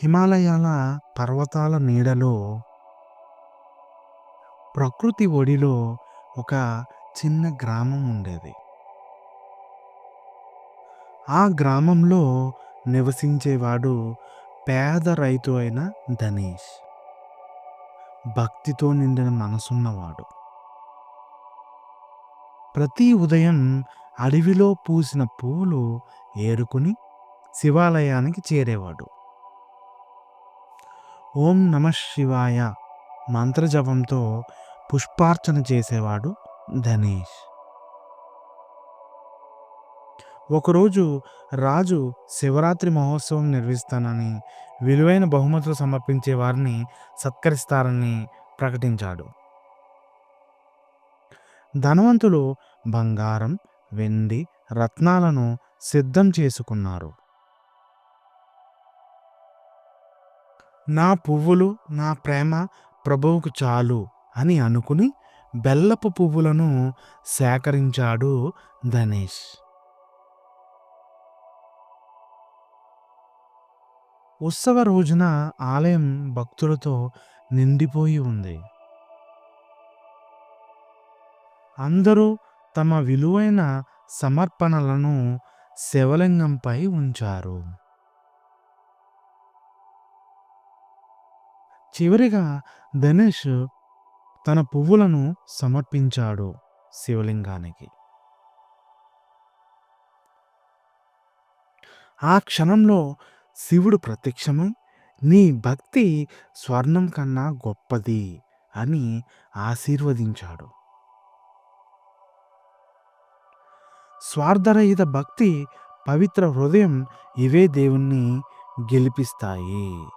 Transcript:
హిమాలయాల పర్వతాల నీడలో, ప్రకృతి ఒడిలో ఒక చిన్న గ్రామం ఉండేది. ఆ గ్రామంలో నివసించేవాడు పేద రైతు అయిన ధనేష్. భక్తితో నిండిన మనసున్నవాడు. ప్రతి ఉదయం అడవిలో పూసిన పువ్వులు ఏరుకుని శివాలయానికి చేరేవాడు. ఓం నమః శివాయ మంత్రజపంతో పుష్పార్చన చేసేవాడు ధనేష్. ఒకరోజు రాజు శివరాత్రి మహోత్సవం నిర్వహిస్తానని, విలువైన బహుమతులు సమర్పించే వారిని సత్కరిస్తారని ప్రకటించాడు. ధనవంతులు బంగారం, వెండి, రత్నాలను సిద్ధం చేసుకున్నారు. నా పువ్వులు, నా ప్రేమ ప్రభువుకు చాలు అని అనుకుని బెల్లపు పువ్వులను సేకరించాడు ధనేష్. ఉత్సవ రోజున ఆలయం భక్తులతో నిండిపోయి ఉంది. అందరూ తమ విలువైన సమర్పణలను శివలింగంపై ఉంచారు. చివరిగా ధనేష్ తన పువ్వులను సమర్పించాడు శివలింగానికి. ఆ క్షణంలో శివుడు ప్రత్యక్షమై, నీ భక్తి స్వర్ణం కన్నా గొప్పది అని ఆశీర్వదించాడు. స్వార్థరహిత భక్తి, పవిత్ర హృదయం ఇవే దేవుణ్ణి గెలిపిస్తాయి.